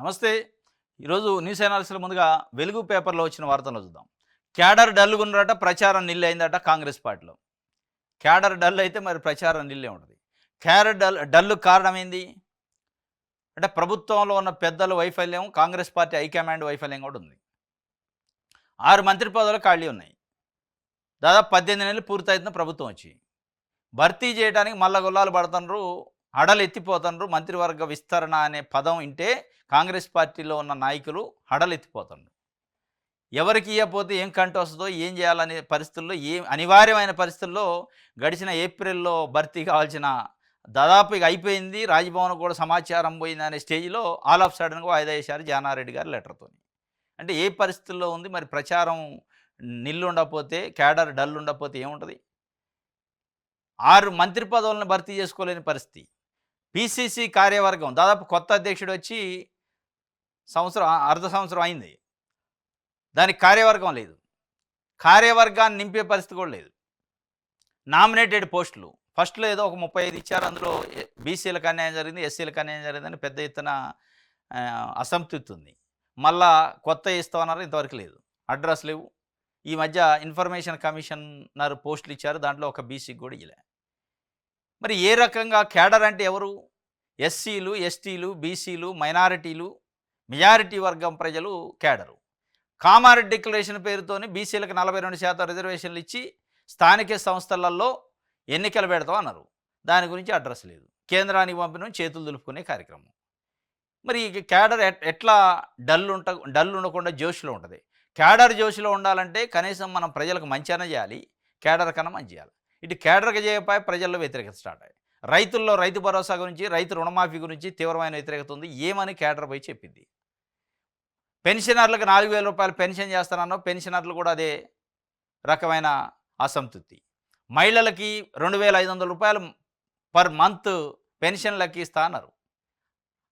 నమస్తే. ఈరోజు న్యూస్ అనాలిసిస్‌లో ముందుగా వెలుగు పేపర్‌లో వచ్చిన వార్తలను చూద్దాం. క్యాడర్ డల్‌గున్నారట, ప్రచారం నిల్లయిందట కాంగ్రెస్ పార్టీలో. క్యాడర్ డల్ అయితే మరి ప్రచారం నిల్లే ఉంటది. క్యాడర్ డల్‌కు కారణం ఏంది? అంటే ప్రభుత్వంలో ఉన్న పెద్దల వైఫల్యం, కాంగ్రెస్ పార్టీ హైకమాండ్ వైఫల్యం కూడా ఉంది. 6 మంత్రి పదవులు ఖాళీ ఉన్నాయి. దాదాపు 18 నెలలు పూర్తయితున్న ప్రభుత్వం వచ్చి. భర్తీ చేయడానికి మల్ల గుల్లాలు పడుతుండ్రు, హడలెత్తిపోతుండ్రు. మంత్రివర్గ విస్తరణ అనే పదం ఇంటే కాంగ్రెస్ పార్టీలో ఉన్న నాయకులు హడలెత్తిపోతుండ్రు. ఎవరికి ఇయ్యకపోతే ఏం కంట వస్తుందో, ఏం చేయాలనే పరిస్థితుల్లో, అనివార్యమైన పరిస్థితుల్లో గడిచిన ఏప్రిల్‌లో భర్తీ కావాల్సిన దాదాపు ఇక అయిపోయింది. రాజ్‌భవన్ కూడా సమాచారం పోయిందనే స్టేజ్‌లో ఆల్ ఆఫ్ సడెన్‌గా వాయిదా వేశారు జానారెడ్డి గారి లెటర్‌తోని. అంటే ఏ పరిస్థితుల్లో ఉంది మరి ప్రచారం నిల్లుండకపోతే, క్యాడర్ డల్ ఉండకపోతే ఏముంటది? 6 మంత్రి పదవులను భర్తీ చేసుకోలేని పరిస్థితి. పీసీసీ కార్యవర్గం దాదాపు కొత్త అధ్యక్షుడొచ్చి అర్ధ సంవత్సరం అయింది. దానికి కార్యవర్గం లేదు. కార్యవర్గాన్ని నింపే పరిస్థితి కూడా లేదు. నామినేటెడ్ పోస్టులు ఫస్ట్‌లో ఏదో ఒక 35 ఇచ్చారు. అందులో బీసీలకు అన్యాయం జరిగింది, ఎస్సీలకు అన్యాయం జరిగిందని పెద్ద ఎత్తున అసంతృప్తి ఉంది. మళ్ళా కొత్తయి ఇస్తామన్నారు, ఇంతవరకు లేదు. అడ్రస్ లేవు. ఈ మధ్య ఇన్ఫర్మేషన్ కమిషనర్ పోస్టులు ఇచ్చారు. దాంట్లో ఒక బీసీకి కూడా ఇయ్యలే. మరి ఏ రకంగా క్యాడర్ అంటే ఎవరు? ఎస్సీలు, ఎస్టీలు, బీసీలు, మైనారిటీలు, మెజారిటీ వర్గం ప్రజలు క్యాడరు. కామారెడ్డి డిక్లరేషన్ పేరుతోని బీసీలకు 42% రిజర్వేషన్లు ఇచ్చి స్థానిక సంస్థలలో ఎన్నికలు పెడతాం అన్నారు. దాని గురించి అడ్రస్ లేదు. కేంద్రానికి పంపిన చేతులు దులుపుకునే కార్యక్రమం. మరి ఈ క్యాడర్ ఎట్లా డల్ ఉండకుండా జోష్‌లో ఉంటది. క్యాడర్ జోష్‌లో ఉండాలంటే కనీసం మనం ప్రజలకు మంచైనా చేయాలి. క్యాడర్ కన్నా మంచి చేయాలి. ఇటు క్యాడర్‌కి చేయకపోయి ప్రజల్లో వ్యతిరేకత స్టార్ట్ అయ్యింది. రైతుల్లో రైతు భరోసా గురించి, రైతు రుణమాఫీ గురించి తీవ్రమైన వ్యతిరేకత ఉంది. ఏమని క్యాడర్ పోయి చెప్పింది. పెన్షనర్లకు రూ. 4,000 పెన్షన్ చేస్తానన్నావు. పెన్షనర్లు కూడా అదే రకమైన అసంతృప్తి. మహిళలకి రూ. 2,500 పర్ మంత్ పెన్షన్‌లకి ఇస్తా అన్నారు.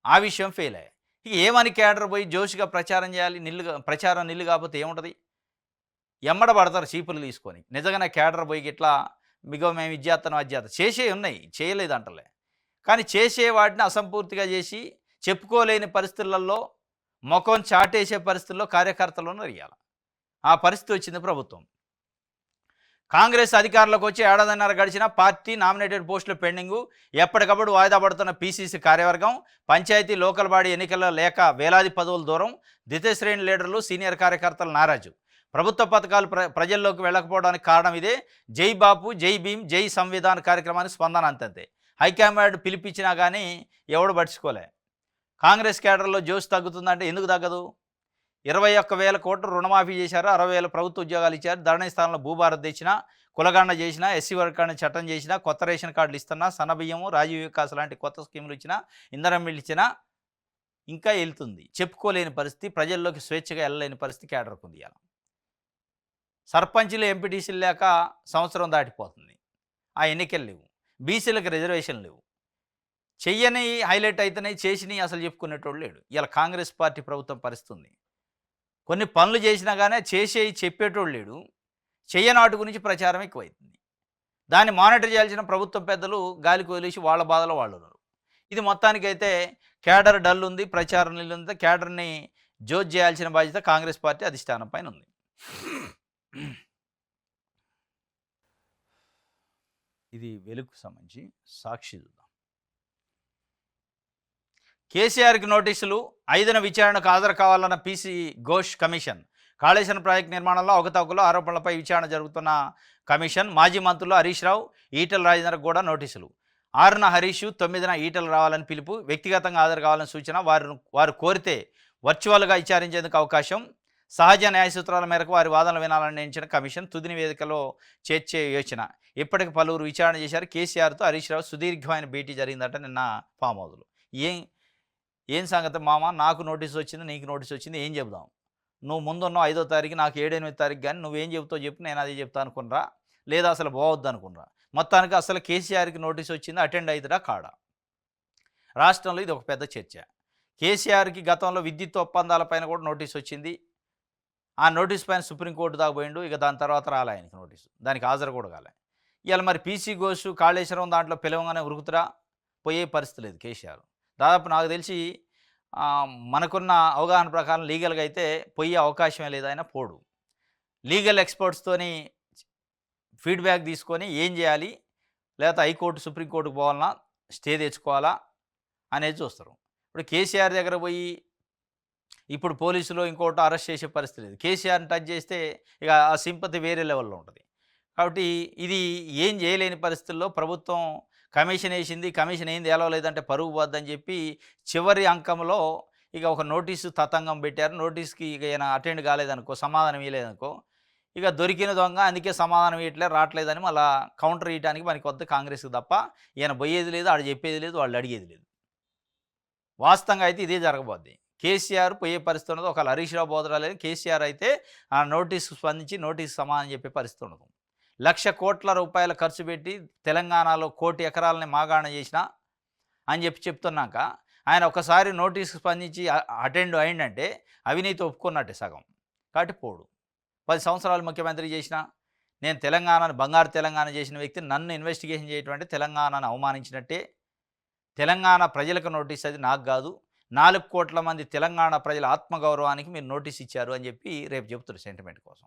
ఆ విషయం ఫెయిల్ అయ్యాయి. ఇక ఏమని క్యాడర్ పోయి జోష్‌గా ప్రచారం చేయాలి? ప్రచారం నిల్లు కాకపోతే ఏముంటది? ఎమ్మడ పడతారు చీపులు తీసుకొని. నిజంగానే క్యాడర్ పోయి ఇట్లా మేము ఇది చేస్తాం, అది చేస్తాం. చేసేవి ఉన్నాయి, చేయలేదు అంటలే. కానీ చేసే వాటిని అసంపూర్తిగా చేసి చెప్పుకోలేని పరిస్థితులలో మొఖం చాటేసే పరిస్థితుల్లో కార్యకర్తలను ఇయ్యాల. ఆ పరిస్థితి వచ్చింది ప్రభుత్వం. కాంగ్రెస్ అధికారంలోకి వచ్చి ఏడాదిన్నర గడిచిన పార్టీ నామినేటెడ్ పోస్టుల పెండింగు, ఎప్పటికప్పుడు వాయిదా పడుతున్న పీసీసీ కార్యవర్గం, పంచాయతీ లోకల్ బాడీ ఎన్నికల్లో లేక వేలాది పదవుల దూరం, ద్వితీయ శ్రేణి లీడర్లు, సీనియర్ కార్యకర్తలు నారాజు. ప్రభుత్వ పథకాలు ప్రజల్లోకి వెళ్ళకపోవడానికి కారణం ఇదే. జై బాపు, జై భీమ్, జై సంవిధాన్ కార్యక్రమానికి స్పందన అంతంతే. హైకమాండ్ పిలిపించినా కానీ ఎవడు పట్టించుకోలే. కాంగ్రెస్ కేడర్లో జోష్ తగ్గుతుందంటే ఎందుకు తగ్గదు? 21,000 కోట్లు రుణమాఫీ చేశారు, 60,000 ప్రభుత్వ ఉద్యోగాలు ఇచ్చారు, ధరణి స్థానంలో భూభారత్ తెచ్చినా, కులగండ చేసినా, ఎస్సీ వర్గాన్ని చట్టం చేసినా, కొత్త రేషన్ కార్డులు ఇస్తున్నా, సన్నబియ్యము, రాజీవ్ వికాస్ లాంటి కొత్త స్కీములు ఇచ్చినా, ఇంధనం బిల్లు ఇచ్చినా ఇంకా వెళ్తుంది. చెప్పుకోలేని పరిస్థితి, ప్రజల్లోకి స్వేచ్ఛగా వెళ్ళలేని పరిస్థితి కేడర్కు ఉంది. ఇవాళ సర్పంచ్లు, ఎంపీటీసీలు లేక సంవత్సరం దాటిపోతుంది. ఆ ఎన్నికలు లేవు. బీసీలకు రిజర్వేషన్లు లేవు. చెయ్యని హైలైట్ అవుతున్నాయి, చేసినవి అసలు చెప్పుకునేటోడు లేడు. ఇలా కాంగ్రెస్ పార్టీ ప్రభుత్వం పరిస్థితుంది. కొన్ని పనులు చేసినా కానీ చేసేవి చెప్పేటోడు లేడు. చెయ్యని వాటి గురించి ప్రచారం ఎక్కువైతుంది. దాన్ని మానిటర్ చేయాల్సిన ప్రభుత్వ పెద్దలు గాలికి వదిలేసి వాళ్ళ బాధలో వాళ్ళు ఉన్నారు. ఇది మొత్తానికైతే క్యాడర్ డల్ ఉంది, ప్రచారం నిల్లుంది. క్యాడర్ని జోజ్ చేయాల్సిన బాధ్యత కాంగ్రెస్ పార్టీ అధిష్టానం పైన ఉంది. ఇది వెలుగుకు సంబంధించి సాక్షి చూద్దాం. కేసీఆర్కి నోటీసులు, 5న విచారణకు హాజరు కావాలన్న PC Ghosh commission. Kaleshwaram project నిర్మాణంలో అవకతవకలు ఆరోపణలపై విచారణ జరుగుతున్న కమిషన్. మాజీ మంత్రులు హరీష్ రావు, ఈటెల రాజేందర్కు కూడా నోటీసులు. 6న హరీష్, 9న ఈటెల రావాలని పిలుపు. వ్యక్తిగతంగా హాజరు కావాలని సూచన. వారు కోరితే వర్చువల్గా విచారించేందుకు అవకాశం. సహజ న్యాయ సూత్రాల మేరకు వారి వాదనలు వినాలని నిర్ణయించిన కమిషన్ తుది నివేదికలో చేర్చే యోచన. ఇప్పటికి పలువురు విచారణ చేశారు. కేసీఆర్తో హరీష్ రావు సుదీర్ఘమైన భేటీ జరిగిందట నిన్న ఫామ్ హౌస్లో. ఏం సంగతి మామ, నాకు నోటీస్ వచ్చింది, నీకు నోటీస్ వచ్చింది, ఏం చెబుదాం? నువ్వు ముందున్నావు 5వ తారీఖు, నాకు 7, 8 తారీఖు, కానీ నువ్వేం చెబుతావు చెప్పు, నేను అదే చెప్తా అనుకున్నరా, లేదా అసలు పోవద్దు అనుకున్నరా? మొత్తానికి అసలు కేసీఆర్కి నోటీస్ వచ్చింది, అటెండ్ అవుతాడా కాడా? రాష్ట్రంలో ఇది ఒక పెద్ద చర్చ. కేసీఆర్కి గతంలో విద్యుత్ ఒప్పందాలపైన కూడా నోటీస్ వచ్చింది. ఆ నోటీస్ పైన సుప్రీంకోర్టు దాకా పోయిండు. ఇక దాని తర్వాత రాలే ఆయనకి నోటీసు, దానికి హాజరు కూడా కాలే. ఇవాళ మరి పీసీ ఘోష్, కాళేశ్వరం దాంట్లో పిలవంగానే ఉరుకుతురా, పోయే పరిస్థితి లేదు కేసీఆర్. దాదాపు నాకు తెలిసి మనకున్న అవగాహన ప్రకారం లీగల్‌గా అయితే పోయే అవకాశమే లేదు. ఆయన పోడు. లీగల్ ఎక్స్‌పర్ట్స్‌తోని ఫీడ్‌బ్యాక్ తీసుకొని ఏం చేయాలి? లేకపోతే హైకోర్టు, సుప్రీం కోర్ట్‌కి పోవాలనా? స్టే తెచ్చుకోవాలా? అనేది చూస్తారు. ఇప్పుడు కేసీఆర్ దగ్గర పోయి ఇప్పుడు పోలీసులు ఇంకోటో అరెస్ట్ చేసే పరిస్థితి లేదు. కేసీఆర్‌ని టచ్ చేస్తే ఇక ఆ సింపతి వేరే లెవెల్‌లో ఉంటది. కాబట్టి ఇది ఏం చేయలేని పరిస్థితుల్లో ప్రభుత్వం కమిషన్ ఏసింది. కమిషన్ ఏం తేలవలేదంటే పరువు పోద్దని చెప్పి చివరి అంకంలో ఇక ఒక నోటీసు తతంగం పెట్టారు. నోటీస్‌కి ఇక ఈయన అటెండ్ కాలేదనుకో, సమాధానం ఇయ్యలేదనుకో, ఇక దొరికిన దొంగ అందుకే సమాధానం ఇయ్యట్లే, రాట్లేదని మళ్ళా కౌంటర్ ఇయటానికి పనికొద్ది కాంగ్రెస్‌కి తప్ప ఈయన పోయేది లేదు, ఆడు చెప్పేది లేదు, వాళ్ళు అడిగేది లేదు. వాస్తవంగా అయితే ఇదే జరగబోద్ది. కేసీఆర్ పోయే పరిస్థితి ఉండదు. ఒకవేళ హరీష్ రావు బోదరాలేదు, కేసీఆర్ అయితే ఆ నోటీస్‌కి స్పందించి నోటీస్ సమాధానం చెప్పే పరిస్థితి ఉండదు. ₹1,00,00,00,000 ఖర్చు పెట్టి తెలంగాణలో 1,00,00,000 ఎకరాలని మాగాణం చేసినా అని చెప్తున్నాక, ఆయన ఒక్కసారి నోటీస్‌కి స్పందించి అటెండ్ అయిండంటే అవినీతి ఒప్పుకున్నట్టే సగం. కాబట్టి పోడు. 10 సంవత్సరాలు ముఖ్యమంత్రి చేసినా, నేను తెలంగాణను బంగారు తెలంగాణ చేసిన వ్యక్తిని నన్ను ఇన్వెస్టిగేషన్ చేయటం అంటే తెలంగాణను అవమానించినట్టే. తెలంగాణ ప్రజలకు నోటీస్, అది నాకు కాదు. 4,00,00,000 మంది తెలంగాణ ప్రజల ఆత్మగౌరవానికి మీరు నోటీస్ ఇచ్చారు అని చెప్పి రేపు చెప్తారు సెంటిమెంట్ కోసం.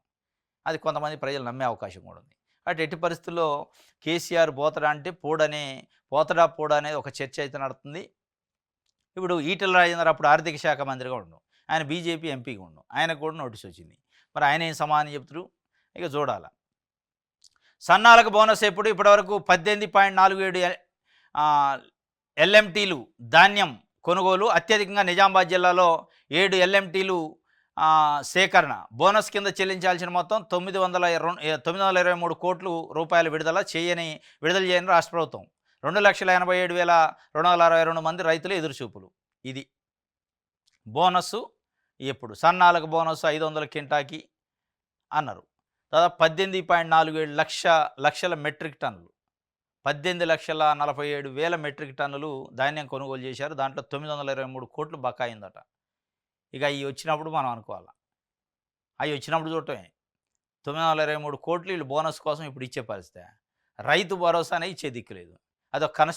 అది కొంతమంది ప్రజలు నమ్మే అవకాశం కూడా ఉంది. కాబట్టి ఎట్టి పరిస్థితుల్లో కేసీఆర్ పోతాడా అంటే పోతాడా పోడా అనేది ఒక చర్చ అయితే నడుస్తుంది. ఇప్పుడు ఈటెల రాజేందర్ అప్పుడు ఆర్థిక శాఖ మంత్రిగా ఉండు. ఆయన బీజేపీ ఎంపీగా ఉండు. ఆయనకు కూడా నోటీస్ వచ్చింది. మరి ఆయన ఏం సమాధానం చెప్తారు? ఇక చూడాల. సన్నాలకు బోనస్ ఎప్పుడు? ఇప్పటివరకు 18.47 ఎల్ఎంటీలు ధాన్యం కొనుగోలు. అత్యధికంగా నిజామాబాద్ జిల్లాలో 7 ఎల్ఎంటీలు సేకరణ. బోనస్ కింద చెల్లించాల్సిన మొత్తం 923 కోట్ల రూపాయలు విడుదల చేయని రాష్ట్ర ప్రభుత్వం. 2,87,262 మంది రైతులు ఎదురుచూపులు. ఇది బోనస్సు ఎప్పుడు? సన్నాలకు బోనస్ 500 కింటాకి అన్నారు. దాదాపు 18.47 లక్షల మెట్రిక్ టన్నులు, 18,47,000 మెట్రిక్ టన్నులు ధాన్యం కొనుగోలు చేశారు. దాంట్లో 923 కోట్లు బకాయిందట. ఇక అవి వచ్చినప్పుడు మనం అనుకోవాలి. అవి వచ్చినప్పుడు చూడటమే. 923 కోట్లు వీళ్ళు బోనస్ కోసం ఇప్పుడు ఇచ్చే పరిస్థితి. రైతు భరోసానే ఇచ్చే దిక్కు లేదు. అదొక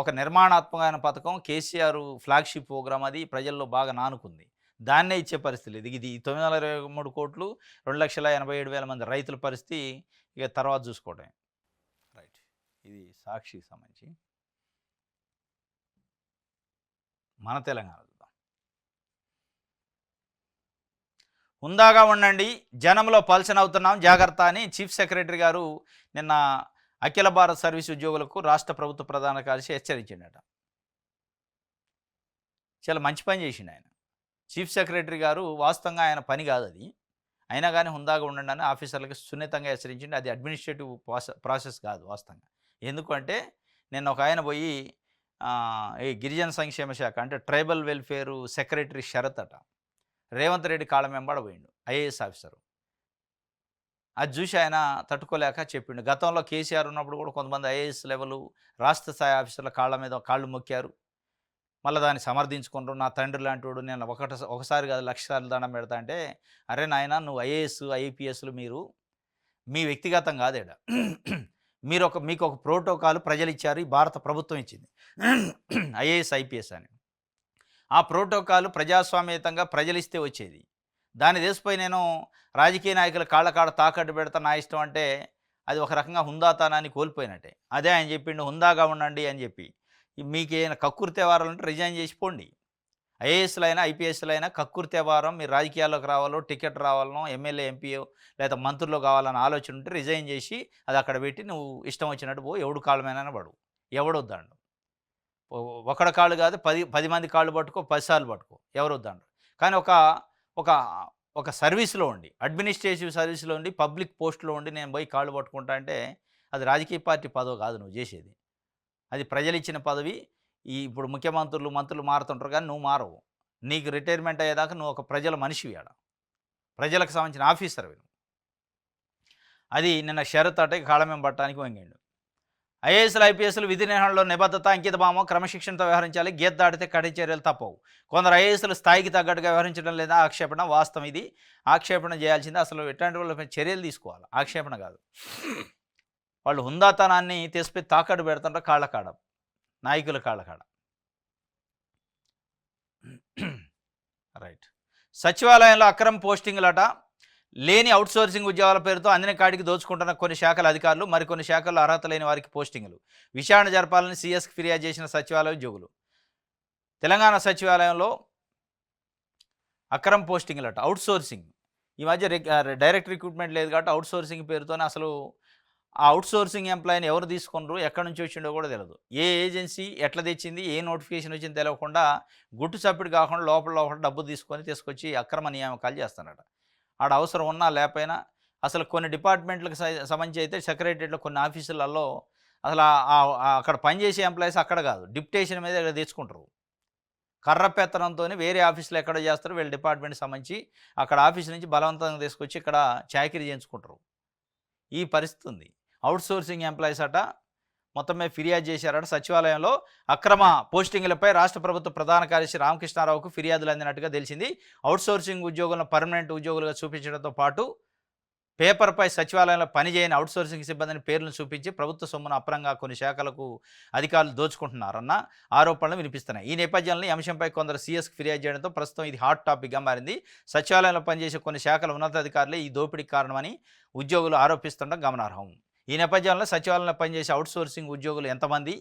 ఒక నిర్మాణాత్మకమైన పథకం. కేసీఆర్ ఫ్లాగ్షిప్ ప్రోగ్రామ్, అది ప్రజల్లో బాగా నానుకుంది. దాన్నే ఇచ్చే పరిస్థితి లేదు. ఇది 923 కోట్లు, 2,87,000 మంది రైతుల పరిస్థితి ఇక తర్వాత చూసుకోవటమే. రైట్. ఇది సాక్షికి సంబంధించి మన తెలంగాణ చూద్దాం. హుందాగా ఉండండి, జనంలో పల్చనవుతున్నాం, జాగ్రత్త అని చీఫ్ సెక్రటరీ గారు నిన్న అఖిల భారత సర్వీస్ ఉద్యోగులకు రాష్ట్ర ప్రభుత్వ ప్రధాన కార్యదర్శి హెచ్చరించిండట. చాలా మంచి పని చేసిండు ఆయన. చీఫ్ సెక్రటరీ గారు వాస్తవంగా ఆయన పని కాదు అది, అయినా కానీ హుందాగా ఉండండి అని ఆఫీసర్లకు సున్నితంగా హెచ్చరించింది. అది అడ్మినిస్ట్రేటివ్ ప్రాసెస్ కాదు వాస్తవంగా. ఎందుకంటే నిన్న ఒక ఆయన పోయి ఈ గిరిజన సంక్షేమ శాఖ అంటే ట్రైబల్ వెల్ఫేర్ సెక్రటరీ షరత్ అట, రేవంత్ రెడ్డి కాళ్ళ వెంబడ పోయిండు, ఐఏఎస్ ఆఫీసరు. అది చూసి ఆయన తట్టుకోలేక చెప్పిండు. గతంలో కేసీఆర్ ఉన్నప్పుడు కూడా కొంతమంది ఐఏఎస్ లెవెల్ రాష్ట్ర స్థాయి ఆఫీసర్ల కాళ్ళ మీద కాళ్ళు మొక్కారు, మళ్ళీ దాన్ని సమర్థించుకుంటారు. నా తండ్రి లాంటి వాడు, నేను ఒకసారి కాదు 1,00,000 సార్లు దండం పెడతా అంటే, అరే నాయన నువ్వు ఐఏఎస్ ఐపీఎస్లు మీ వ్యక్తిగతం కాదేడ, మీకు ఒక ప్రోటోకాల్ ప్రజలు ఇచ్చారు, ఈ భారత ప్రభుత్వం ఇచ్చింది ఐఏఎస్ ఐపీఎస్ అని. ఆ ప్రోటోకాల్ ప్రజాస్వామ్యతంగా ప్రజలు ఇస్తే వచ్చేది. దాన్ని తీసిపోయి నేను రాజకీయ నాయకుల కాళ్ళ తాకట్టు పెడతా నా ఇష్టం అంటే అది ఒక రకంగా హుందాతనాన్ని కోల్పోయినట్టే. అదే ఆయన చెప్పిండు, హుందాగా ఉండండి అని చెప్పి. మీకు ఏమైనా కక్కుర్తి వ్యవహారాలు ఉంటే రిజైన్ చేసిపోండి. ఐఏఎస్లు అయినా ఐపీఎస్లు అయినా కక్కుర్తి వ్యవహారం, మీరు రాజకీయాల్లోకి రావాలో, టికెట్ రావాలనో, ఎమ్మెల్యే ఎంపీఓ లేదా మంత్రులు కావాలన్న ఆలోచన ఉంటే రిజైన్ చేసి అది అక్కడ పెట్టి నువ్వు ఇష్టం వచ్చినట్టు పో, ఎవడు కాళ్ళ మీద పడు, ఎవడొద్దండు. ఒకడ కాళ్ళు కాదు 10 మంది కాళ్ళు పట్టుకో, 10 సార్లు పట్టుకో, ఎవరు వద్దండు. కానీ ఒక సర్వీస్లో ఉండి, అడ్మినిస్ట్రేటివ్ సర్వీస్లో ఉండి, పబ్లిక్ పోస్ట్లో ఉండి నేను పోయి కాళ్ళు పట్టుకుంటా అంటే అది రాజకీయ పార్టీ పదవి కాదు నువ్వు చేసేది. అది ప్రజలు ఇచ్చిన పదవి. ఇప్పుడు మంత్రులు మారుతుంటారు కానీ నువ్వు మారవు. నీకు రిటైర్మెంట్ అయ్యేదాకా నువ్వు ఒక ప్రజల మనిషివి, ఆడ ప్రజలకు సంబంధించిన ఆఫీసర్వి. అది నిన్న షరత్ అంటే కాళమేం పట్టడానికి వంగిండు. ఐఏఎస్లు ఐపీఎస్లు విధి నిర్వహణలో నిబద్ధత, అంకితభావం, క్రమశిక్షణతో వ్యవహరించాలి, గీత దాటితే కఠిన చర్యలు తప్పవు. కొందరు ఐఏఎస్లు స్థాయికి తగ్గట్టుగా వ్యవహరించడం లేదా ఆక్షేపణ. వాస్తవం ఇది, ఆక్షేపణ చేయాల్సిందే. అసలు ఎట్లాంటి వాళ్ళ చర్యలు తీసుకోవాలి, ఆక్షేపణ కాదు. వాళ్ళు హుందాతనాన్ని తీసిపోయి తాకట్టు పెడుతుంటారు కాళ్ళకాడ, నాయకుల కాళ్ళకాడ. రైట్. సచివాలయంలో అక్రమ పోస్టింగ్లట, లేని అవుట్సోర్సింగ్ ఉద్యోగాల పేరుతో అందిన కాడికి దోచుకుంటున్న కొన్ని శాఖల అధికారులు, మరికొన్ని శాఖల్లో అర్హత లేని వారికి పోస్టింగులు. విచారణ జరపాలని సీఎస్కి ఫిర్యాదు చేసిన సచివాలయ ఉద్యోగులు. తెలంగాణ సచివాలయంలో అక్రమ పోస్టింగ్లట, అవుట్సోర్సింగ్. ఈ మధ్య డైరెక్ట్ రిక్రూట్మెంట్ లేదు కాబట్టి అవుట్సోర్సింగ్ పేరుతోనే అసలు ఆ అవుట్సోర్సింగ్ ఎంప్లాయీని ఎవరు తీసుకున్నారు, ఎక్కడి నుంచి వచ్చిండో కూడా తెలియదు. ఏ ఏజెన్సీ ఎట్లా తెచ్చింది, ఏ నోటిఫికేషన్ వచ్చింది తెలియకుండా గుట్టు చప్పుడు కాకుండా లోపల లోపల డబ్బు తీసుకొచ్చి అక్రమ నియామకాలు చేస్తారట. ఆడ అవసరం ఉన్నా లేకపోయినా అసలు కొన్ని డిపార్ట్మెంట్లకు సంబంధించి అయితే సెక్రటరియట్లో కొన్ని ఆఫీసులలో అసలు అక్కడ పనిచేసే ఎంప్లాయీస్ అక్కడ కాదు, డిప్యుటేషన్ మీద ఇక్కడ తెచ్చుకుంటారు. కర్ర పెత్తనంతో వేరే ఆఫీసులో ఎక్కడ చేస్తారు, వీళ్ళ డిపార్ట్మెంట్కి సంబంధించి అక్కడ ఆఫీస్ నుంచి బలవంతంగా తీసుకొచ్చి ఇక్కడ చాకరీ చేయించుకుంటారు. ఈ పరిస్థితి ఉంది. అవుట్సోర్సింగ్ ఎంప్లాయీస్ అట మొత్తం మీద ఫిర్యాదు చేశారట. సచివాలయంలో అక్రమ పోస్టింగులపై రాష్ట్ర ప్రభుత్వ ప్రధాన కార్యదర్శి రామకృష్ణారావుకు ఫిర్యాదులు అందినట్టుగా తెలిసింది. అవుట్సోర్సింగ్ ఉద్యోగులను పర్మనెంట్ ఉద్యోగులుగా చూపించడంతో పాటు పేపర్పై సచివాలయంలో పనిచేయని అవుట్సోర్సింగ్ సిబ్బందిని పేర్లను చూపించి ప్రభుత్వ సొమ్మును అప్రంగా కొన్ని శాఖలకు అధికారులు దోచుకుంటున్నారన్న ఆరోపణలు వినిపిస్తున్నాయి. ఈ నేపథ్యంలో ఈ అంశంపై కొందరు సీఎస్కి ఫిర్యాదు చేయడంతో ప్రస్తుతం ఇది హాట్ టాపిక్గా మారింది. సచివాలయంలో పనిచేసే కొన్ని శాఖల ఉన్నతాధికారులే ఈ దోపిడీకి కారణమని ఉద్యోగులు ఆరోపిస్తుండడం గమనార్హం. ఈ నేపథ్యంలో సచివాలయంలో పనిచేసే అవుట్సోర్సింగ్ ఉద్యోగులు ఎంతమంది,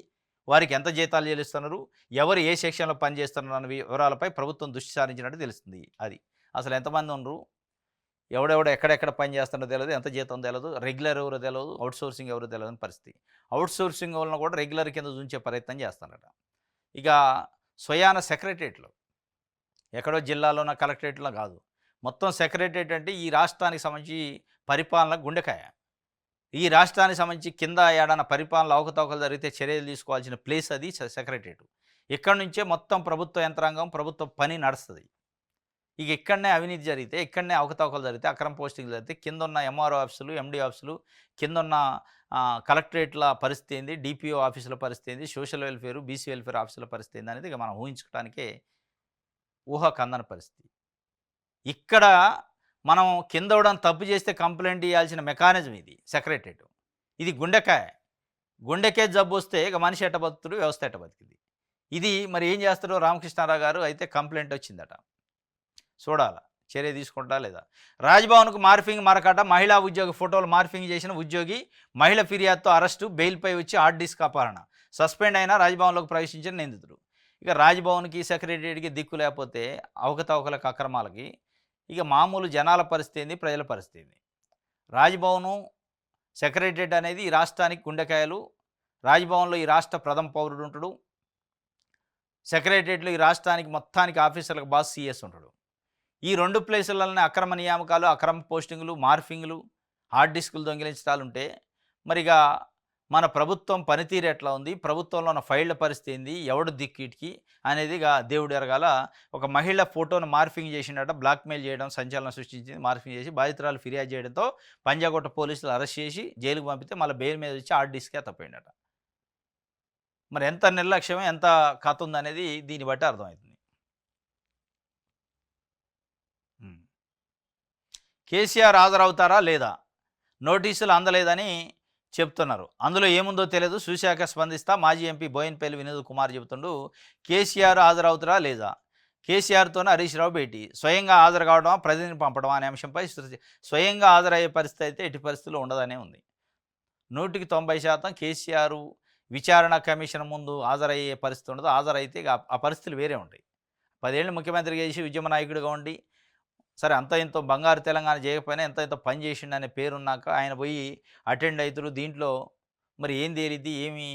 వారికి ఎంత జీతాలు చెల్లిస్తున్నారు, ఎవరు ఏ సెక్షన్లో పనిచేస్తున్నారు అన్న వివరాలపై ప్రభుత్వం దృష్టి సారించినట్టు తెలుస్తుంది. అది అసలు ఎంతమంది ఉన్నారు, ఎవడెవడ ఎక్కడెక్కడ పని చేస్తున్నారో తెలియదు, ఎంత జీతం తెలియదు, రెగ్యులర్ ఎవరో తెలియదు, అవుట్సోర్సింగ్ ఎవరో తెలియదని పరిస్థితి. అవుట్సోర్సింగ్ వలన కూడా రెగ్యులర్ కింద చూంచే ప్రయత్నం చేస్తున్నారట. ఇక స్వయాన సెక్రటరియట్లో ఎక్కడో జిల్లాలోన కలెక్టరేట్లో కాదు, మొత్తం సెక్రటరియట్ అంటే ఈ రాష్ట్రానికి సంబంధించి పరిపాలన గుండెకాయ. ఈ రాష్ట్రానికి సంబంధించి కింద ఏడాన పరిపాలన అవకతవకలు జరిగితే చర్యలు తీసుకోవాల్సిన ప్లేస్ అది సెక్రటరియట్. ఇక్కడ నుంచే మొత్తం ప్రభుత్వ యంత్రాంగం ప్రభుత్వ పని నడుస్తుంది. ఇక ఇక్కడనే అవినీతి జరిగితే, ఇక్కడనే అవకతవకలు జరిగితే, అక్రమ పోస్టింగ్లు జరిగితే కింద ఉన్న ఎంఆర్ఓ ఆఫీసులు, ఎండి ఆఫీసులు, కింద ఉన్న కలెక్టరేట్ల పరిస్థితి ఏంది, డిపిఓ ఆఫీసుల పరిస్థితి ఏంది, సోషల్ వెల్ఫేర్, బీసీ వెల్ఫేర్ ఆఫీసుల పరిస్థితి ఏంది అనేది ఇక మనం ఊహించుకోవడానికే ఊహాకందని పరిస్థితి. ఇక్కడ మనం కిందవడం తప్పు చేస్తే కంప్లైంట్ ఇవ్వాల్సిన మెకానిజం ఇది సెక్రటరియట్. ఇది గుండెకే జబ్బు వస్తే ఇక మనిషి ఎట్ట బతుకుతాడు, వ్యవస్థ ఎట్ట బతికింది. ఇది మరి ఏం చేస్తారో రామకృష్ణారావు గారు అయితే కంప్లైంట్ వచ్చిందట, చూడాల చర్య తీసుకుంటా లేదా. రాజ్భవన్కు మార్ఫింగ్ మరకట, మహిళా ఉద్యోగి ఫోటోలు మార్ఫింగ్ చేసిన ఉద్యోగి మహిళ ఫిర్యాదుతో అరెస్టు, బెయిల్పై వచ్చి హార్డ్ డిస్క్ అపహరణ, సస్పెండ్ అయిన రాజ్భవన్లోకి ప్రవేశించిన నిందితుడు. ఇక రాజ్భవన్కి సెక్రటరియట్కి దిక్కు లేకపోతే అవకతవకలకు అక్రమాలకి ఇక మామూలు జనాల పరిస్థితి ఏంది, ప్రజల పరిస్థితి ఏంది. రాజ్భవను సెక్రటరియట్ అనేది ఈ రాష్ట్రానికి గుండెకాయలు. రాజ్భవన్లో ఈ రాష్ట్ర ప్రథమ పౌరుడు ఉంటాడు, సెక్రటరియట్లో ఈ రాష్ట్రానికి మొత్తానికి ఆఫీసర్లకు బాస్ సీఎస్ ఉంటాడు. ఈ రెండు ప్లేసులలోనే అక్రమ నియామకాలు, అక్రమ పోస్టింగులు, మార్ఫింగ్లు, హార్డ్ డిస్కులు దొంగిలించడాలు ఉంటే మరిగా మన ప్రభుత్వం పనితీరు ఎట్లా ఉంది, ప్రభుత్వంలో ఉన్న ఫైళ్ల పరిస్థితి ఏంది, ఎవడు దిక్కిటికి అనేది ఇక దేవుడు ఎరగాల. ఒక మహిళ ఫోటోను మార్ఫింగ్ చేసిండట, బ్లాక్మెయిల్ చేయడం సంచలనం సృష్టించింది. మార్ఫింగ్ చేసి బాధితురాలు ఫిర్యాదు చేయడంతో పంజాగుట్ట పోలీసులు అరెస్ట్ చేసి జైలుకు పంపితే మళ్ళీ బెయిల్ మీద వచ్చి హార్డ్ డిస్కే తప్పిండట. మరి ఎంత నిర్లక్ష్యమే, ఎంత కథ ఉందనేది దీన్ని బట్టి అర్థమవుతుంది. కేసీఆర్ హాజరవుతారా లేదా, నోటీసులు అందలేదని చెప్తున్నారు. అందులో ఏముందో తెలియదు, చూశాక స్పందిస్తా మాజీ ఎంపీ బోయినపల్లి వినోద్ కుమార్ చెబుతుండు. కేసీఆర్ హాజరవుతారా లేదా, కేసీఆర్తోనే హరీష్ రావు భేటీ, స్వయంగా హాజరు కావడమా ప్రతినిధిని పంపడం అనే అంశంపై స్వయంగా హాజరయ్యే పరిస్థితి అయితే ఎట్టి పరిస్థితుల్లో ఉండదనే ఉంది. 100కి 90% కేసీఆర్ విచారణ కమిషన్ ముందు హాజరయ్యే పరిస్థితి ఉండదు. హాజరైతే ఆ పరిస్థితులు వేరే ఉంటాయి. 10 ఏళ్ళు ముఖ్యమంత్రిగా చేసి ఉద్యమ నాయకుడిగా ఉండి సరే అంత ఇంత బంగారు తెలంగాణ చేయకపోయినా ఎంత ఇంత పని చేసిండు అనే పేరున్నాక ఆయన పోయి అటెండ్ అవుతారు. దీంట్లో మరి ఏం తేలిద్ది, ఏమి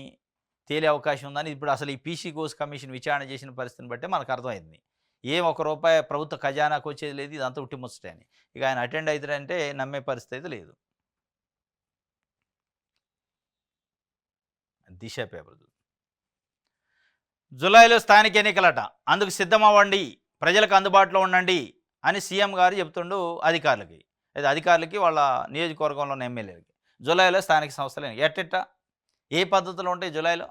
తేలే అవకాశం ఉందని ఇప్పుడు అసలు ఈ పీసీ కోర్స్ కమిషన్ విచారణ చేసిన పరిస్థితిని బట్టి మనకు అర్థమైంది. ఏం ₹1 ప్రభుత్వ ఖజానాకు వచ్చేది లేదు, ఇదంతా ఉట్టి ముచ్చటే అని. ఇక ఆయన అటెండ్ అవుతారంటే నమ్మే పరిస్థితి లేదు. దిశ పేపర్ జూలైలో స్థానిక ఎన్నికలట, అందుకు సిద్ధమవ్వండి, ప్రజలకు అందుబాటులో ఉండండి అని సీఎం గారు చెప్తుండు అధికారులకి. అయితే అధికారులకి వాళ్ళ నియోజకవర్గంలో ఉన్న ఎమ్మెల్యేలకి. జూలైలో స్థానిక సంస్థలు ఎట్టెట్ట ఏ పద్ధతిలో ఉంటాయి జూలైలో?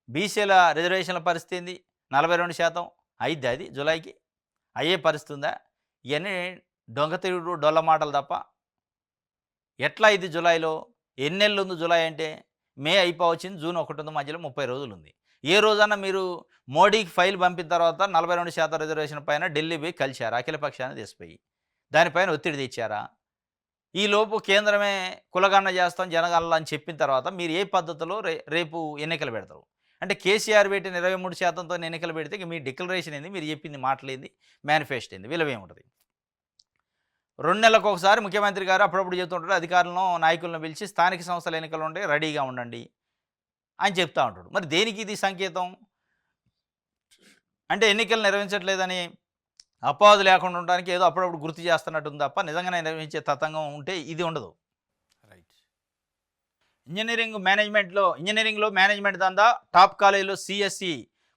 బీసీల రిజర్వేషన్ల పరిస్థితి ఏంది? 42% అయిద్ది అది జూలైకి? అయ్యే పరిస్థితి ఉందా? ఇవన్నీ దొంగతిరుగుడు డొల్ల మాటలు తప్ప. ఎట్లా ఇది జూలైలో? ఎన్ని నెలలు ఉంది జూలై అంటే? మే అయిపోవచ్చింది, జూన్ 1 ఉంది, మధ్యలో 30 రోజులు ఉంది. ఏ రోజన్నా మీరు మోడీకి ఫైల్ పంపిన తర్వాత 42% రిజర్వేషన్ పైన ఢిల్లీ పోయి కలిశారు అఖిలపక్షాన్ని తీసిపోయి. దానిపైన ఒత్తిడి తెచ్చారా? ఈలోపు కేంద్రమే కులగణన చేస్తాం జనగణన అని చెప్పిన తర్వాత మీరు ఏ పద్ధతిలో రేపు ఎన్నికలు పెడతారు? అంటే కేసీఆర్ పెట్టిన 23%తో ఎన్నికలు పెడితే ఇక మీ డిక్లరేషన్ ఏంది? మీరు చెప్పింది మాటలేంది? మేనిఫెస్టో ఏంది? విలువేముంటది? 2 నెలలకు ఒకసారి ముఖ్యమంత్రి గారు అప్పుడప్పుడు చెప్తుంటాడు అధికారులను, నాయకులను పిలిచి స్థానిక సంస్థల ఎన్నికలు ఉంటే రెడీగా ఉండండి అని చెప్తా ఉంటాడు. మరి దేనికి ఇది సంకేతం? అంటే ఎన్నికలు నిర్వహించట్లేదని అపవాదు లేకుండా ఉండడానికి ఏదో అప్పుడప్పుడు గుర్తు చేస్తున్నట్టుంది తప్ప నిజంగానే నిర్వహించే తతంగం ఉంటే ఇది ఉండదు. రైట్. ఇంజనీరింగ్లో మేనేజ్మెంట్ దందా టాప్ కాలేజీలో సిఎస్సి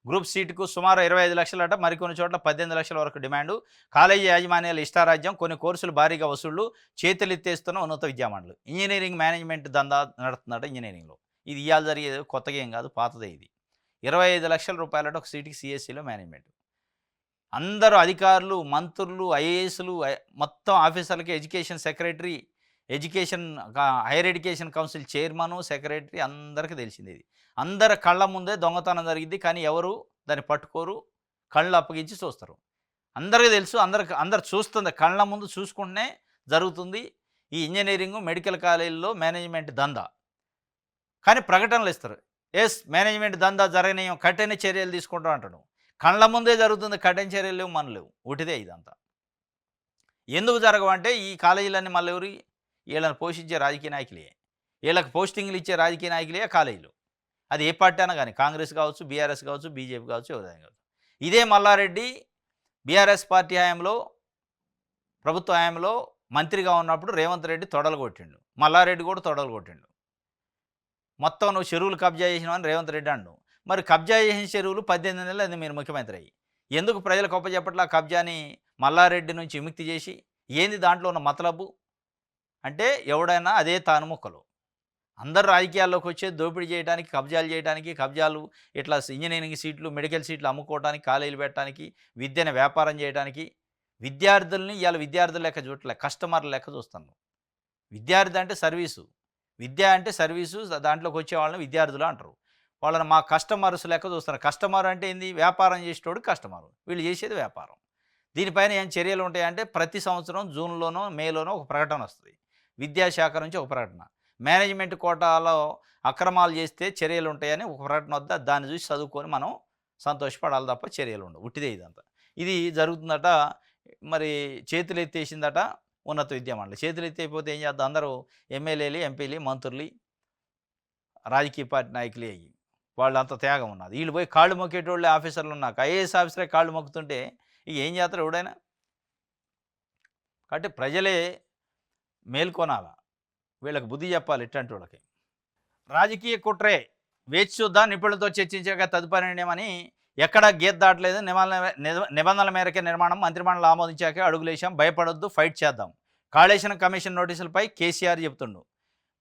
గ్రూప్ సీటుకు సుమారు 25 లక్షలట, మరికొన్ని చోట్ల 18 లక్షల వరకు డిమాండు. కాలేజీ యాజమాన్యాల ఇష్టారాజ్యం, కొన్ని కోర్సులు భారీగా వసూళ్లు, చేతులెత్తేస్తున్న ఉన్నత విద్యామండలి. ఇంజనీరింగ్ మేనేజ్మెంట్ దందా నడుతుందట ఇంజనీరింగ్లో. ఇది ఇవాళ జరిగేది కొత్తగా ఏం కాదు, పాతదే ఇది. 25 లక్షల రూపాయలట ఒక సీటుకి సిఎస్సిలో మేనేజ్మెంట్. అందరూ అధికారులు, మంత్రులు, ఐఏఎస్లు, మొత్తం ఆఫీసర్లకి education secretary, higher education council chairman, secretary అందరికీ తెలిసింది ఇది. అందరి కళ్ళ ముందే దొంగతనం జరిగింది, కానీ ఎవరు దాన్ని పట్టుకోరు, కళ్ళు అప్పగించి చూస్తారు. అందరికీ తెలుసు, అందరు చూస్తుంది, కళ్ళ ముందు చూసుకుంటూనే జరుగుతుంది ఈ ఇంజనీరింగ్ మెడికల్ కాలేజీల్లో మేనేజ్మెంట్ దందా. కానీ ప్రకటనలు ఇస్తారు, మేనేజ్మెంట్ దందా జరగనీయం, కఠిన చర్యలు తీసుకుంటాం అంటాడు. కళ్ళ ముందే జరుగుతుంది, కఠిన చర్యలు లేవు, మన లేవు, ఉటిదే ఇదంతా. ఎందుకు జరగవంటే ఈ కాలేజీలన్నీ మళ్ళీ ఎవరు? వీళ్ళని పోషించే రాజకీయ నాయకులే, వీళ్ళకి పోస్టింగ్లు ఇచ్చే రాజకీయ నాయకులే కాలేజీలు. అది ఏ పార్టీ అయినా కానీ, కాంగ్రెస్ కావచ్చు, బీఆర్ఎస్ కావచ్చు, బీజేపీ కావచ్చు, ఎవరైనా కావచ్చు. ఇదే మల్లారెడ్డి బీఆర్ఎస్ పార్టీ హయాంలో, ప్రభుత్వ హయాంలో మంత్రిగా ఉన్నప్పుడు రేవంత్ రెడ్డి తొడలు కొట్టిండు, మల్లారెడ్డి కూడా తొడలు కొట్టిండు. మొత్తం నువ్వు చెరువులు కబ్జా చేసినావని రేవంత్ రెడ్డి అండు. మరి కబ్జా చేసిన చెరువులు 18 నెలలు అది మీరు ముఖ్యమంత్రి అయ్యి ఎందుకు ప్రజలకు అప్పచెప్పట్లా? కబ్జాని మల్లారెడ్డి నుంచి విముక్తి చేసి ఏంది దాంట్లో ఉన్న మతలబు? అంటే ఎవడైనా అదే తాను ముక్కలు. అందరు రాజకీయాల్లోకి వచ్చేది దోపిడీ చేయడానికి, కబ్జాలు ఇట్లా ఇంజనీరింగ్ సీట్లు, మెడికల్ సీట్లు అమ్ముకోవడానికి, కాలేజీలు పెట్టడానికి, విద్యను వ్యాపారం చేయడానికి. విద్యార్థుల్ని ఇవాళ విద్యార్థుల లెక్క చూడలే, కస్టమర్ల లెక్క చూస్తాను. విద్యార్థి అంటే సర్వీసు, విద్య అంటే సర్వీసు, దాంట్లోకి వచ్చే వాళ్ళని విద్యార్థులు అంటారు. వాళ్ళని మా కస్టమర్స్ లెక్క చూస్తారు. కస్టమర్ అంటే ఏంది? వ్యాపారం చేసేటోడు కస్టమరు, వీళ్ళు చేసేది వ్యాపారం. దీనిపైన ఏం చర్యలు ఉంటాయంటే ప్రతి సంవత్సరం జూన్లోనో మేలోనో ఒక ప్రకటన వస్తుంది, విద్యాశాఖ నుంచి ఒక ప్రకటన. మేనేజ్మెంట్ కోటాలో అక్రమాలు చేస్తే చర్యలు ఉంటాయని ఒక ప్రకటన వద్ద, దాన్ని చూసి చదువుకొని మనం సంతోషపడాలి తప్ప చర్యలు ఉండవు, ఉట్టిదే ఇదంతా. ఇది జరుగుతుందట. మరి చేతులు ఎత్తేసిందట ఉన్నత విద్యామండలి. చేతులు ఎత్తైపోతే ఏం చేద్దాం? అందరూ ఎమ్మెల్యేలు, ఎంపీలు, మంత్రులు, రాజకీయ పార్టీ నాయకులే అయ్యి వాళ్ళంతా త్యాగం ఉన్నది. వీళ్ళు పోయి కాళ్ళు మొక్కేటోళ్ళే ఆఫీసర్లు ఉన్నాక, ఐఏఎస్ ఆఫీసరే కాళ్ళు మొక్కుతుంటే ఇక ఏం చేస్తారు ఎవడైనా? కాబట్టి ప్రజలే మేల్కొనాల, వీళ్ళకి బుద్ధి చెప్పాలి ఇట్లాంటి వాళ్ళకి. రాజకీయ కుట్రే, వేచి చూద్దాం, నిపుణులతో చర్చించాక తదుపరి నిర్ణయమని. ఎక్కడా గీత దాటలేదు, నిబంధనల మేరకే నిర్మాణం, మంత్రిమండలి ఆమోదించాక అడుగులేశాం, భయపడొద్దు, ఫైట్ చేద్దాం. కాళేశ్వరం కమిషన్ నోటీసులపై కేసీఆర్ చెప్తుండు,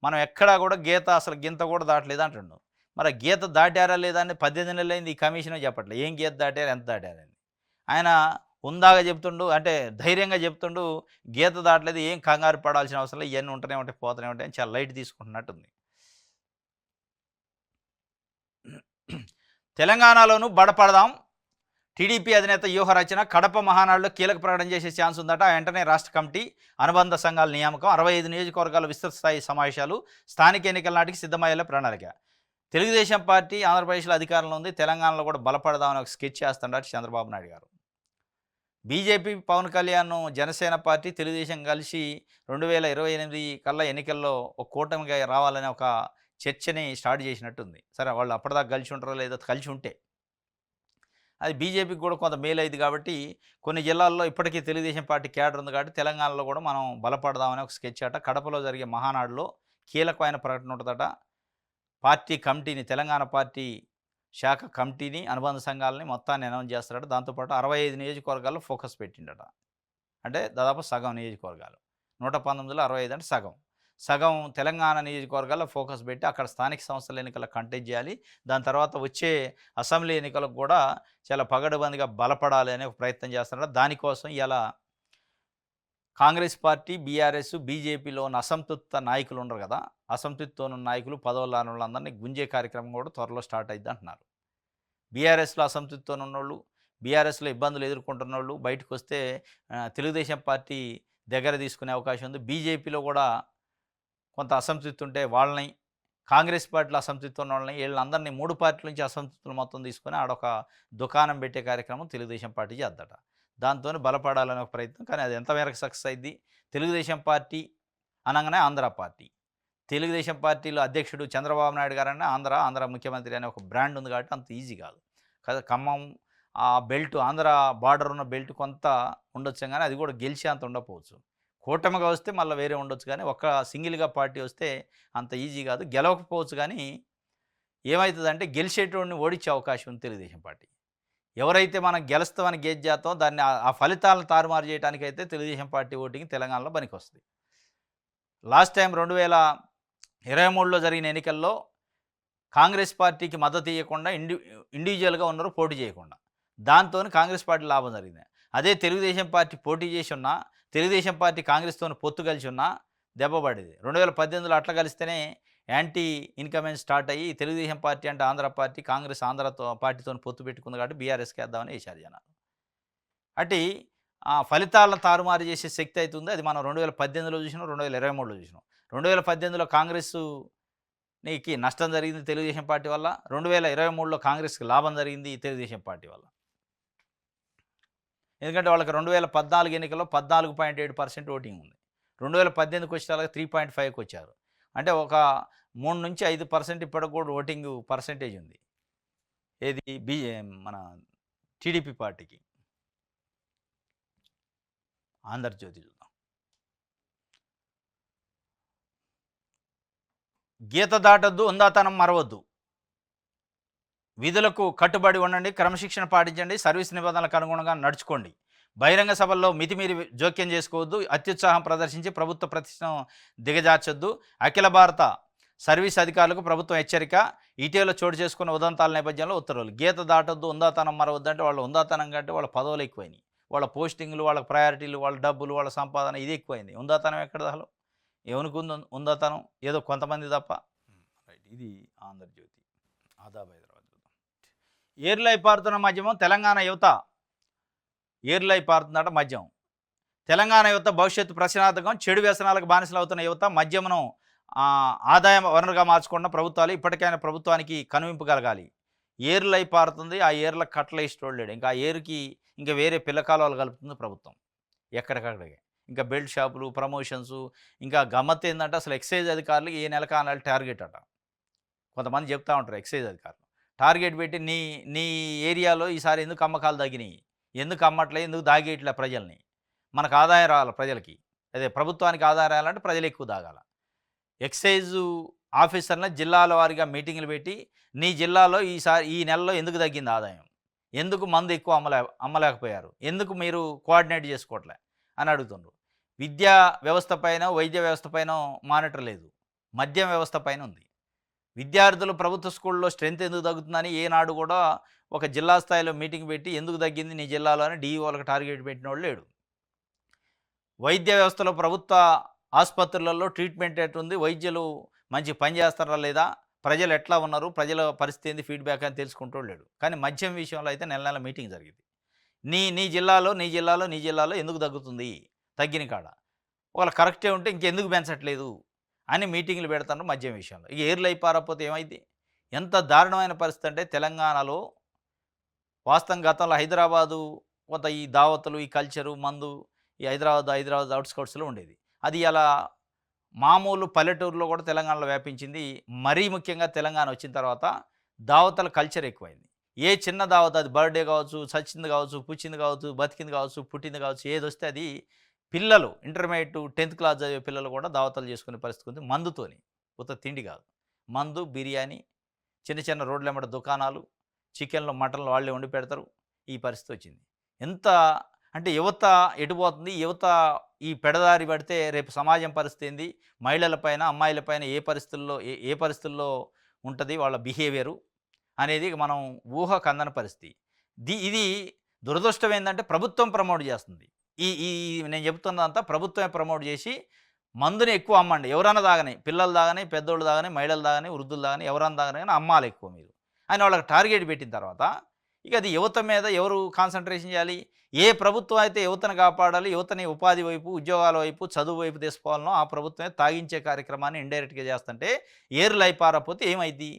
మనం ఎక్కడా కూడా గీత అసలు గింత కూడా దాటలేదు అంటుండు. మరి గీత దాటారా లేదా అని 18 నెలలు అయింది, ఈ కమిషనే చెప్పట్లేదు ఏం గీత దాటారు, ఎంత దాటారని. ఆయన ఉందాగా చెప్తుండు, అంటే ధైర్యంగా చెప్తుండు, గీత దాటలేదు, ఏం కంగారు పడాల్సిన అవసరం లేదు, ఇవన్నీ ఉంటూనే ఉంటాయి, పోతూనే ఉంటాయి అని చాలా లైట్ తీసుకుంటున్నట్టుంది. తెలంగాణలోనూ బడపడదాం, టీడీపీ అధినేత వ్యూహ రచన. కడప మహానాడులో కీలక ప్రకటన చేసే ఛాన్స్ ఉందట. వెంటనే రాష్ట్ర కమిటీ, అనుబంధ సంఘాల నియామకం, 65 నియోజకవర్గాల విస్తృత స్థాయి సమావేశాలు, స్థానిక ఎన్నికల నాటికి సిద్ధమయ్యేలా ప్రణాళిక. తెలుగుదేశం పార్టీ ఆంధ్రప్రదేశ్లో అధికారంలో ఉంది, తెలంగాణలో కూడా బలపడదామని ఒక స్కెచ్ చేస్తున్నారు చంద్రబాబు నాయుడు గారు. బీజేపీ, పవన్ కళ్యాణ్, జనసేన పార్టీ, తెలుగుదేశం కలిసి 2028 కల్లా ఎన్నికల్లో ఒక కూటమిగా రావాలనే ఒక చర్చని స్టార్ట్ చేసినట్టుంది. సరే, వాళ్ళు అప్పటిదాకా కలిసి ఉంటారో లేదో, కలిసి ఉంటే అది బీజేపీకి కూడా కొంత మేలు అయింది. కాబట్టి కొన్ని జిల్లాల్లో ఇప్పటికీ తెలుగుదేశం పార్టీ క్యాడర్ ఉంది, కాబట్టి తెలంగాణలో కూడా మనం బలపడదామని ఒక స్కెచ్ అట. కడపలో జరిగే మహానాడులో కీలకమైన ప్రకటన ఉంటుందట. పార్టీ కమిటీని, తెలంగాణ పార్టీ శాఖ కమిటీని, అనుబంధ సంఘాలని మొత్తాన్ని అనౌన్స్ చేస్తారట. దాంతోపాటు 65 నియోజకవర్గాల్లో ఫోకస్ పెట్టిండట. అంటే దాదాపు సగం నియోజకవర్గాలు, 119లో 65 అంటే సగం తెలంగాణ నియోజకవర్గాల్లో ఫోకస్ పెట్టి అక్కడ స్థానిక సంస్థల ఎన్నికల కంటెస్ట్ చేయాలి. దాని తర్వాత వచ్చే అసెంబ్లీ ఎన్నికలకు కూడా చాలా పగడబందిగా బలపడాలి అనే ఒక ప్రయత్నం చేస్తున్నారు. దానికోసం ఇలా కాంగ్రెస్ పార్టీ, బీఆర్ఎస్, బీజేపీలో ఉన్న అసంతృప్త నాయకులు ఉండరు కదా, అసంతృప్తితో ఉన్న నాయకులు, పదవులు రాని వాళ్ళందరినీ గుంజే కార్యక్రమం కూడా త్వరలో స్టార్ట్ అయింది అంటున్నారు. బీఆర్ఎస్లో అసంతృప్తితో ఉన్నోళ్ళు, బీఆర్ఎస్లో ఇబ్బందులు ఎదుర్కొంటున్నోళ్ళు బయటకు వస్తే తెలుగుదేశం పార్టీ దగ్గర తీసుకునే అవకాశం ఉంది. బీజేపీలో కూడా కొంత అసంతృప్తి ఉంటే వాళ్ళని, కాంగ్రెస్ పార్టీలో అసంతృప్తి ఉన్న వాళ్ళని, వీళ్ళందరినీ 3 పార్టీల నుంచి అసంతృప్తులు మొత్తం తీసుకొని ఆడొక దుకాణం పెట్టే కార్యక్రమం తెలుగుదేశం పార్టీ చేద్దట. దాంతోనే బలపడాలనే ఒక ప్రయత్నం. కానీ అది ఎంతమేరకు సక్సెస్ అయింది? తెలుగుదేశం పార్టీ అనగానే ఆంధ్ర పార్టీ. తెలుగుదేశం పార్టీలో అధ్యక్షుడు చంద్రబాబు నాయుడు గారన్నా ఆంధ్ర ముఖ్యమంత్రి అనే ఒక బ్రాండ్ ఉంది కాబట్టి అంత ఈజీ కాదు కదా. ఖమ్మం ఆ బెల్ట్, ఆంధ్ర బార్డర్ ఉన్న బెల్ట్ కొంత ఉండొచ్చు, కానీ అది కూడా గెలిచే అంత ఉండకపోవచ్చు. కూటమిగా వస్తే మళ్ళీ వేరే ఉండొచ్చు, కానీ ఒక సింగిల్గా పార్టీ వస్తే అంత ఈజీ కాదు. గెలవకపోవచ్చు, కానీ ఏమవుతుందంటే గెలిచేటోడిని ఓడించే అవకాశం ఉంది తెలుగుదేశం పార్టీ. ఎవరైతే మనం గెలుస్తామని గేజ్ చేస్తామో దాన్ని ఆ ఫలితాలను తారుమారు చేయడానికైతే తెలుగుదేశం పార్టీ ఓటింగ్ తెలంగాణలో పనికొస్తుంది. లాస్ట్ టైం 2023లో జరిగిన ఎన్నికల్లో కాంగ్రెస్ పార్టీకి మద్దతు ఇవ్వకుండా ఇండివిజువల్గా ఉన్నారు, పోటీ చేయకుండా. దాంతో కాంగ్రెస్ పార్టీ లాభం జరిగింది. అదే తెలుగుదేశం పార్టీ పోటీ చేసి ఉన్నా, తెలుగుదేశం పార్టీ కాంగ్రెస్తో పొత్తు కలిసి ఉన్నా దెబ్బ పడేది. 2018లో అట్లా కలిస్తేనే యాంటీ ఇన్కమెన్స్ స్టార్ట్ అయ్యి తెలుగుదేశం పార్టీ అంటే ఆంధ్ర పార్టీ, కాంగ్రెస్ ఆంధ్రతో పార్టీతో పొత్తు పెట్టుకుంది కాబట్టి బీఆర్ఎస్కి వేద్దామని వేశారు జనాలు. అంటే ఫలితాలను తారుమారు చేసే శక్తి అవుతుంది. అది మనం 2018లో చూసినాం, 2023లో చూసినాం. 2018లో కాంగ్రెస్ నీకు నష్టం జరిగింది తెలుగుదేశం పార్టీ వల్ల, 2023లో కాంగ్రెస్కి లాభం జరిగింది తెలుగుదేశం పార్టీ వల్ల. ఎందుకంటే వాళ్ళకి 2014 ఎన్నికల్లో 14.7% ఓటింగ్ ఉంది. 2018కి వచ్చేలాగా 3.5కి వచ్చారు. అంటే ఒక 3 నుంచి 5% ఇప్పటికి కూడా ఓటింగ్ పర్సెంటేజ్ ఉంది. ఏది మన టీడీపీ పార్టీకి. ఆంధ్రజ్యోతి చూద్దాం. గీత దాటొద్దు, ఉందాతనం మరవద్దు, విధులకు కట్టుబడి ఉండండి, క్రమశిక్షణ పాటించండి, సర్వీస్ నిబంధనలకు అనుగుణంగా నడుచుకోండి, బహిరంగ సభల్లో మితిమీరి జోక్యం చేసుకోవద్దు, అత్యుత్సాహం ప్రదర్శించి ప్రభుత్వ ప్రతిష్టను దిగజార్చొద్దు, అఖిల భారత సర్వీస్ అధికారులకు ప్రభుత్వం హెచ్చరిక, ఇటీవల చోటు చేసుకున్న ఉదంతాల నేపథ్యంలో ఉత్తర్వులు. గీత దాటొద్దు, ఉందాతనం మరవద్దు అంటే వాళ్ళ ఉందాతనం కంటే వాళ్ళ పదవులు ఎక్కువైనాయి, వాళ్ళ పోస్టింగ్లు, వాళ్ళ ప్రయారిటీలు, వాళ్ళ డబ్బులు, వాళ్ళ సంపాదన ఇది ఎక్కువైంది. ఉందాతనం ఎక్కడ అసలు ఎవరికి ఉందాతనం? ఏదో కొంతమంది తప్ప. రైట్, ఇది ఆంధ్రజ్యోతి. ఆదాబ్ హైదరాబాద్. ఏర్లై పారుతున్న మద్యమం తెలంగాణ యువత, ఏర్లై పారుతుందట మద్యం. తెలంగాణ యువత భవిష్యత్తు ప్రశ్నార్థకం, చెడు వ్యసనాలకు బానిసలు అవుతున్న యువత మద్యమును ఆదాయ వనరుగా మార్చుకున్న ప్రభుత్వాలు ఇప్పటికైనా ప్రభుత్వానికి కనువింపు కలగాలి. ఏర్లై పారుతుంది, ఆ ఏర్ల కట్టలు ఇష్టోళ్ళాడు, ఇంకా ఆ ఏరుకి ఇంకా వేరే పిల్లకాలువలు కలుపుతుంది ప్రభుత్వం ఎక్కడికక్కడికి. ఇంకా బెల్ట్ షాపులు, ప్రమోషన్స్, ఇంకా గమ్మత్ ఏంటంటే అసలు ఎక్సైజ్ అధికారులు ఏ నెలకు ఆ నెల టార్గెట్ అట. కొంతమంది చెప్తా ఉంటారు ఎక్సైజ్ అధికారులు టార్గెట్ పెట్టి నీ ఏరియాలో ఈసారి ఎందుకు అమ్మకాలు తగ్గినాయి, ఎందుకు అమ్మట్లేదు, ఎందుకు దాగేయట్లే ప్రజల్ని, మనకు ఆదాయం రావాలి ప్రజలకి, అదే ప్రభుత్వానికి ఆదాయం రావాలంటే ప్రజలు ఎక్కువ దాగాల. ఎక్సైజు ఆఫీసర్లను జిల్లాల వారీగా మీటింగులు పెట్టి నీ జిల్లాలో ఈ నెలలో ఎందుకు తగ్గింది ఆదాయం, ఎందుకు మందు ఎక్కువ అమ్మలేకపోయారు, ఎందుకు మీరు కోఆర్డినేట్ చేసుకోవట్లే అని అడుగుతుండ్రు. విద్యా వ్యవస్థ పైన, వైద్య వ్యవస్థ పైన మానిటర్ లేదు, మద్యం వ్యవస్థ పైన ఉంది. విద్యార్థులు ప్రభుత్వ స్కూల్లో స్ట్రెంత్ ఎందుకు తగ్గుతుందని ఏనాడు కూడా ఒక జిల్లా స్థాయిలో మీటింగ్ పెట్టి ఎందుకు తగ్గింది నీ జిల్లాలో అని డీఈఓలకు టార్గెట్ పెట్టిన వాళ్ళు లేడు. వైద్య వ్యవస్థలో ప్రభుత్వ ఆసుపత్రులలో ట్రీట్మెంట్ ఎట్టుంది, వైద్యులు మంచి పని చేస్తారా లేదా, ప్రజలు ఎట్లా ఉన్నారు, ప్రజల పరిస్థితి ఏంది, ఫీడ్బ్యాక్ అని తెలుసుకుంటూ లేడు. కానీ మద్యం విషయంలో అయితే నెల నెల మీటింగ్ జరిగింది. నీ జిల్లాలో ఎందుకు తగ్గుతుంది, తగ్గిన కాడ ఒకవేళ కరెక్టే ఉంటే ఇంకెందుకు పెంచట్లేదు అని మీటింగ్లు పెడతాను మద్యం విషయంలో. ఇక ఏర్లు అయిపోతే ఏమైంది, ఎంత దారుణమైన పరిస్థితి అంటే తెలంగాణలో వాస్తవం గతంలో హైదరాబాదు కొంత ఈ దావతులు, ఈ కల్చరు, మందు ఈ హైదరాబాద్ అవుట్స్కర్ట్స్లో ఉండేది. అది అలా మామూలు పల్లెటూరులో కూడా తెలంగాణలో వ్యాపించింది. మరీ ముఖ్యంగా తెలంగాణ వచ్చిన తర్వాత దావతల కల్చర్ ఎక్కువైంది. ఏ చిన్న దావత, అది బర్త్డే కావచ్చు, చచ్చింది కావచ్చు, పుచ్చింది కావచ్చు, బతికింది కావచ్చు, పుట్టింది కావచ్చు, ఏది వస్తే అది పిల్లలు ఇంటర్మీడియట్ 10th క్లాస్ చదివే పిల్లలు కూడా దావతలు చేసుకునే పరిస్థితి ఉంది. మందుతోని, కొత్త తిండి కాదు, మందు, బిర్యానీ, చిన్న చిన్న రోడ్ల వెంబడి దుకాణాలు, చికెన్లు, మటన్లు వాళ్ళే వండి పెడతారు. ఈ పరిస్థితి వచ్చింది. ఎంత అంటే యువత ఎటుపోతుంది, యువత ఈ పెడదారి పడితే రేపు సమాజం పరిస్థితి ఏంది, మహిళలపైన, అమ్మాయిలపైన ఏ పరిస్థితుల్లో ఉంటుంది వాళ్ళ బిహేవియరు అనేది మనం ఊహకు అందని పరిస్థితి. ఇది దురదృష్టం ఏంటంటే ప్రభుత్వం ప్రమోట్ చేస్తుంది. ఈ నేను చెప్తున్నదంతా ప్రభుత్వమే ప్రమోట్ చేసి మందుని ఎక్కువ అమ్మండి, ఎవరైనా తాగని, పిల్లలు తాగని, పెద్దోళ్ళు తాగని, మహిళలు తాగని, వృద్ధులు తాగని, ఎవరైనా తాగని, కానీ అమ్మాలి ఎక్కువ మీరు అని వాళ్ళకి టార్గెట్ పెట్టిన తర్వాత ఇక అది యువత మీద ఎవరు కాన్సన్ట్రేషన్ చేయాలి? ఏ ప్రభుత్వం అయితే యువతను కాపాడాలి, యువతని ఉపాధి వైపు, ఉద్యోగాల వైపు, చదువు వైపు తీసుకోవాలనో ఆ ప్రభుత్వమే తాగించే కార్యక్రమాన్ని ఇండైరెక్ట్‌గా చేస్తుంటే ఏరులై పారకపోతే ఏమైద్ది?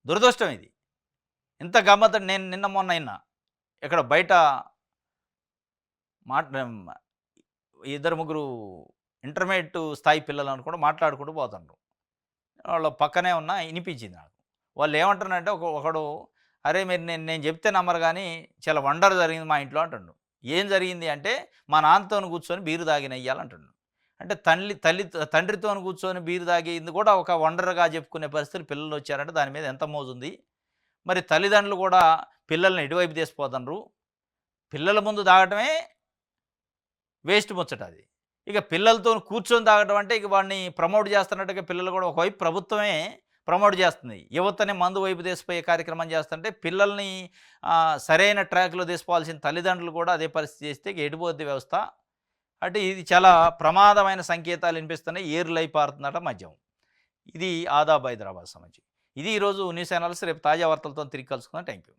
దురదృష్టం ఇది. ఇంత గమ్మత్తు నేను నిన్న మొన్న ఇన్నా. ఇక్కడ బయట మాట్ ఇద్దరు ముగ్గురు ఇంటర్మీడియేట్ స్థాయి పిల్లలనుకుంటా మాట్లాడుకుంటూ పోతుండ్రు. వాళ్ళ పక్కనే ఇనిపించింది నాకు. వాళ్ళు ఏమంటున్నారంటే ఒకడు "అరే! మీరు నేను నేను చెప్తే నమ్మరు గానీ చాలా వండర్ జరిగింది మా ఇంట్లో" అంటుండు. ఏం జరిగింది అంటే, "మా నాన్నతోని కూర్చొని బీర్ తాగిన ఇయ్యాల" అంటుండు. అంటే తండ్రితోని కూర్చొని బీర్ తాగింది కూడా ఒక వండర్‌గా చెప్పుకునే పరిస్థితులు పిల్లలొచ్చారంటే దాని మీద ఎంత మోజుంది. మరి తల్లిదండ్రులు కూడా పిల్లల్ని ఎటువైపు తీసుకుపోతుండ్రు. పిల్లల ముందు తాగటమే వేస్ట్ ముచ్చటది. ఇక పిల్లలతోని కూర్చొని తాగటం అంటే ఇక వాడిని ప్రమోట్ చేస్తున్నట్టుగా పిల్లలు కూడా ఒకవైపు ప్రభుత్వమే ప్రమోట్ చేస్తుంది. యువతని మందు వైపు తీసిపోయే కార్యక్రమం చేస్తుంటే పిల్లల్ని సరైన ట్రాక్‌లో తీసుకోవాల్సిన తల్లిదండ్రులు కూడా అదే పరిస్థితి చేస్తే ఇక ఎటుపోద్ది వ్యవస్థ. అంటే ఇది చాలా ప్రమాదమైన సంకేతాలు వినిపిస్తున్నాయి. ఏరులై పారుతుందట మద్యం. ఇది ఆదాబ్ హైదరాబాద్ సంబంధించి. ఇది ఈరోజు న్యూస్ అనాలిసిస్. రేపు తాజా వార్తలతో తిరిగి కలుసుకుందాం. Thank you.